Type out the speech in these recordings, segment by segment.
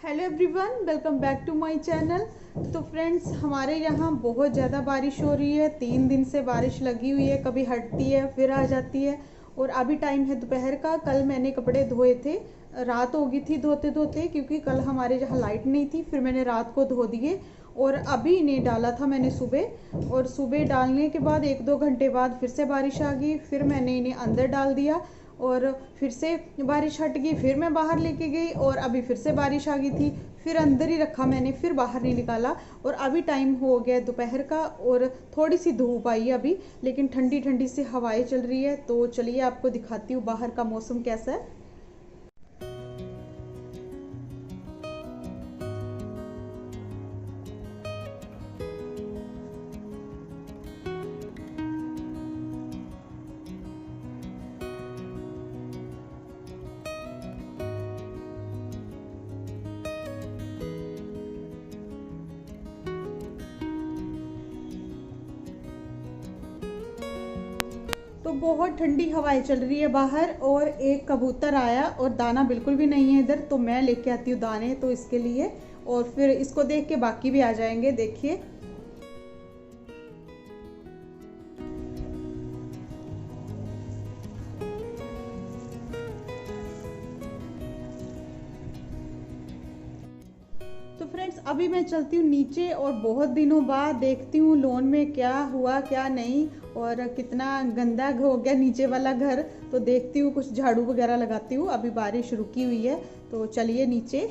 Hello everyone, welcome back to my channel. तो friends, हमारे यहाँ बहुत ज़्यादा बारिश हो रही है। 3 दिन से बारिश लगी हुई है, कभी हटती है फिर आ जाती है। और अभी टाइम है दोपहर का। कल मैंने कपड़े धोए थे, रात हो गई थी धोते धोते, क्योंकि कल हमारे यहाँ लाइट नहीं थी। फिर मैंने रात को धो दिए और अभी इन्हें डाला था मैंने सुबह। और सुबह डालने के बाद 1-2 घंटे बाद फिर से बारिश आ गई। फिर मैंने इन्हें अंदर डाल दिया और फिर से बारिश हट गई। फिर मैं बाहर लेके गई और अभी फिर से बारिश आ गई थी। फिर अंदर ही रखा मैंने, फिर बाहर नहीं निकाला। और अभी टाइम हो गया दोपहर का और थोड़ी सी धूप आई है अभी, लेकिन ठंडी ठंडी सी हवाएं चल रही है। तो चलिए आपको दिखाती हूँ बाहर का मौसम कैसा है। तो बहुत ठंडी हवाएं चल रही है बाहर। और एक कबूतर आया और दाना बिल्कुल भी नहीं है इधर, तो मैं लेके आती हूँ दाने तो इसके लिए। और फिर इसको देख के बाकी भी आ जाएंगे। देखिए, तो फ्रेंड्स अभी मैं चलती हूँ नीचे और बहुत दिनों बाद देखती हूँ लॉन में क्या हुआ क्या नहीं, और कितना गंदा हो गया नीचे वाला घर। तो देखती हूँ, कुछ झाड़ू वगैरह लगाती हूँ। अभी बारिश रुकी हुई है, तो चलिए नीचे।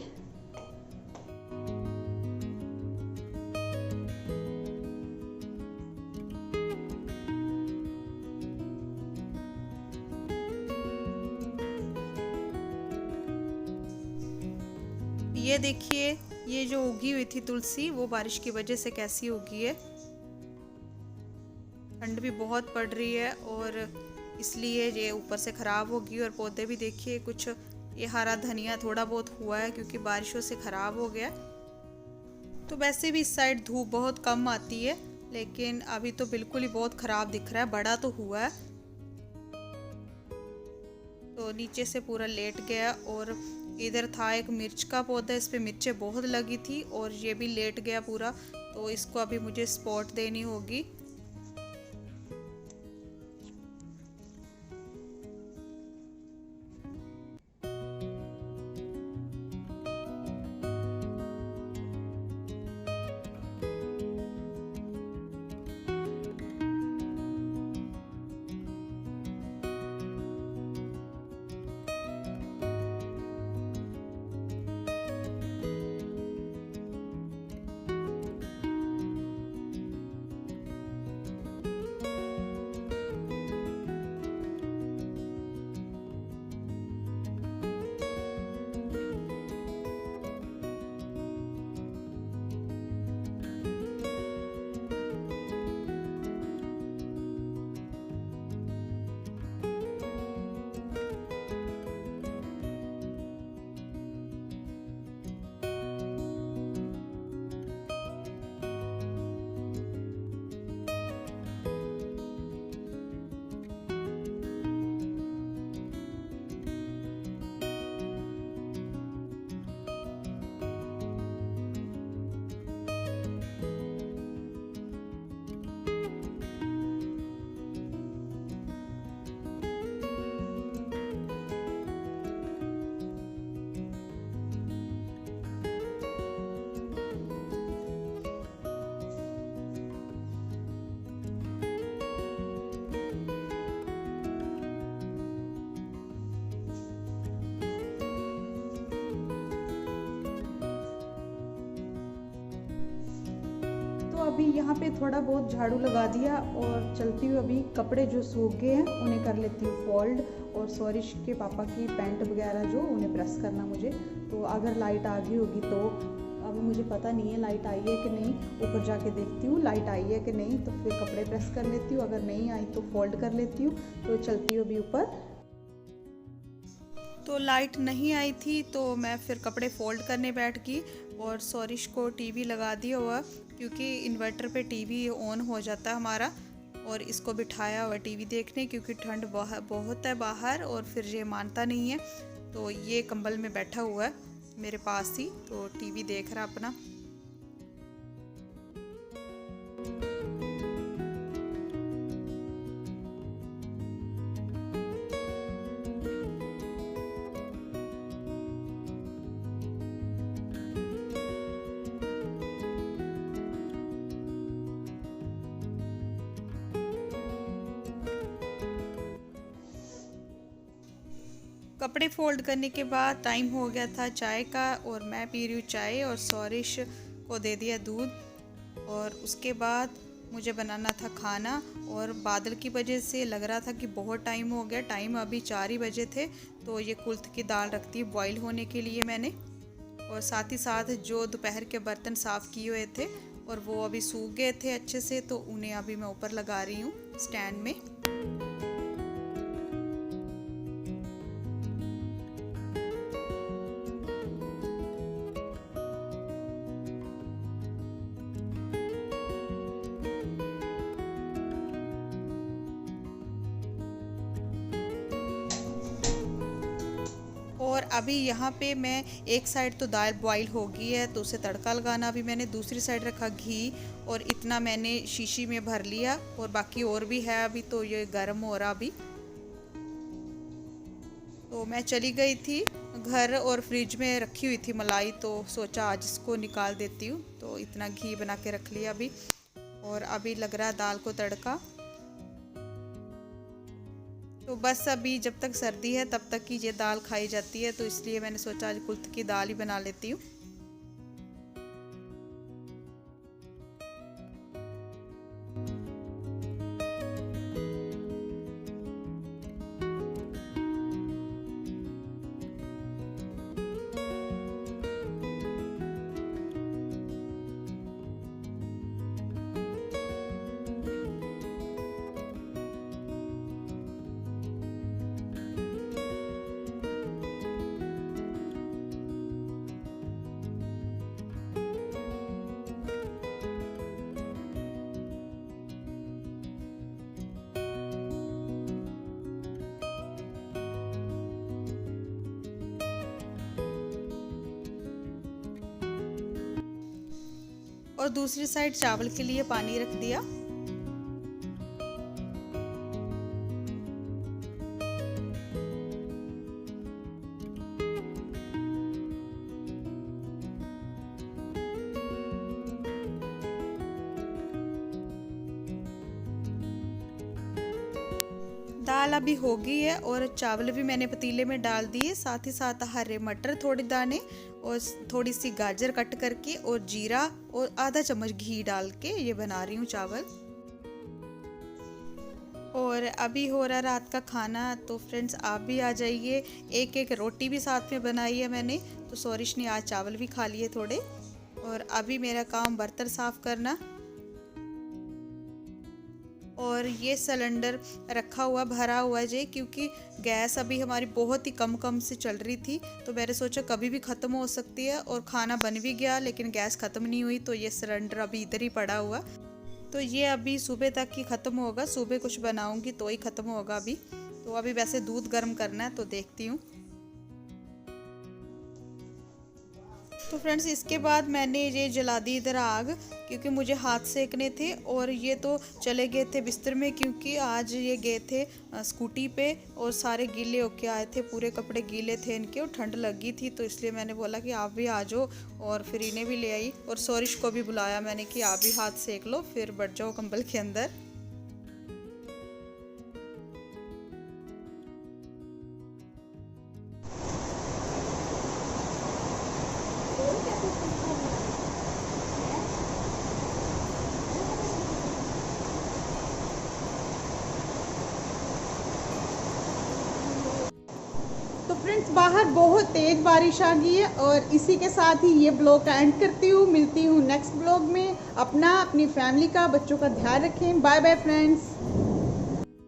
ये देखिए, ये जो उगी हुई थी तुलसी, वो बारिश की वजह से कैसी उगी है। ठंड भी बहुत पड़ रही है और इसलिए ये ऊपर से ख़राब होगी। और पौधे भी देखिए, कुछ ये हरा धनिया थोड़ा बहुत हुआ है क्योंकि बारिशों से ख़राब हो गया। तो वैसे भी इस साइड धूप बहुत कम आती है, लेकिन अभी तो बिल्कुल ही बहुत ख़राब दिख रहा है। बड़ा तो हुआ है। तो नीचे से पूरा लेट गया। और इधर था एक मिर्च का पौधा, इस पे मिर्चें बहुत लगी थी और ये भी लेट गया पूरा। तो इसको अभी मुझे स्पॉट देनी होगी। तो अभी यहाँ पे थोड़ा बहुत झाड़ू लगा दिया और चलती हूँ। अभी कपड़े जो सूख गए हैं उन्हें कर लेती हूँ फोल्ड। और सौरिश के पापा की पैंट वगैरह जो, उन्हें प्रेस करना मुझे। तो अगर लाइट आ गई होगी तो, अभी मुझे पता नहीं है लाइट आई है कि नहीं। ऊपर जाके देखती हूँ लाइट आई है कि नहीं, तो फिर कपड़े प्रेस कर लेती हूँ। अगर नहीं आई तो फोल्ड कर लेती हूँ। तो चलती हूँ अभी ऊपर। तो लाइट नहीं आई थी तो मैं फिर कपड़े फोल्ड करने बैठ गई और सौरिश को टीवी लगा दिया हुआ, क्योंकि इन्वर्टर पे टीवी ऑन हो जाता है हमारा। और इसको बिठाया हुआ टीवी देखने, क्योंकि ठंड बहुत है बाहर और फिर ये मानता नहीं है, तो ये कंबल में बैठा हुआ है। मेरे पास ही, तो टीवी देख रहा अपना। कपड़े फोल्ड करने के बाद टाइम हो गया था चाय का, और मैं पी रही हूँ चाय और सौरिश को दे दिया दूध। और उसके बाद मुझे बनाना था खाना, और बादल की वजह से लग रहा था कि बहुत टाइम हो गया। टाइम अभी 4 ही बजे थे। तो ये कुल्थ की दाल रखती है बॉईल होने के लिए मैंने, और साथ ही साथ जो दोपहर के बर्तन साफ़ किए हुए थे और वो अभी सूख गए थे अच्छे से, तो उन्हें अभी मैं ऊपर लगा रही हूँ स्टैंड में। और अभी यहाँ पे मैं एक साइड तो दाल बॉईल हो गई है, तो उसे तड़का लगाना अभी मैंने दूसरी साइड रखा घी, और इतना मैंने शीशी में भर लिया, और बाकी और भी है अभी, तो ये गर्म हो रहा अभी। तो मैं चली गई थी घर और फ्रिज में रखी हुई थी मलाई, तो सोचा आज इसको निकाल देती हूँ। तो इतना घी बना के रख लिया अभी, और अभी लग रहा है दाल को तड़का। तो बस अभी जब तक सर्दी है तब तक ही ये दाल खाई जाती है, तो इसलिए मैंने सोचा आज कुल्थ की दाल ही बना लेती हूँ। और दूसरी साइड चावल के लिए पानी रख दिया। दाल अभी हो गई है, और चावल भी मैंने पतीले में डाल दिए, साथ ही साथ हरे मटर थोड़े दाने, और थोड़ी सी गाजर कट करके, और जीरा, और आधा चम्मच घी डाल के ये बना रही हूँ चावल। और अभी हो रहा रात का खाना, तो फ्रेंड्स आप भी आ जाइए। एक एक रोटी भी साथ में बनाई है मैंने, तो सौरिश ने आज चावल भी खा लिए थोड़े। और अभी मेरा काम बर्तन साफ़ करना, और ये सिलेंडर रखा हुआ भरा हुआ है क्योंकि गैस अभी हमारी बहुत ही कम से चल रही थी, तो मैंने सोचा कभी भी ख़त्म हो सकती है। और खाना बन भी गया लेकिन गैस ख़त्म नहीं हुई, तो ये सिलेंडर अभी इधर ही पड़ा हुआ। तो ये अभी सुबह तक ही ख़त्म होगा, सुबह कुछ बनाऊंगी तो ही ख़त्म होगा अभी। तो अभी वैसे दूध गर्म करना है, तो देखती हूँ। तो फ्रेंड्स इसके बाद मैंने ये जला दी इधर आग, क्योंकि मुझे हाथ सेकने थे। और ये तो चले गए थे बिस्तर में, क्योंकि आज ये गए थे स्कूटी पे, और सारे गीले होके आए थे, पूरे कपड़े गीले थे इनके, और ठंड लगी थी। तो इसलिए मैंने बोला कि आप भी आ जाओ, और फिर इन्हें भी ले आई, और सौरिश को भी बुलाया मैंने कि आप भी हाथ सेक लो, फिर बैठ जाओ कंबल के अंदर। तो फ्रेंड्स बाहर बहुत तेज़ बारिश आ गई है, और इसी के साथ ही ये ब्लॉग का एंड करती हूँ। मिलती हूँ नेक्स्ट ब्लॉग में। अपना, अपनी फैमिली का, बच्चों का ध्यान रखें। Bye bye friends.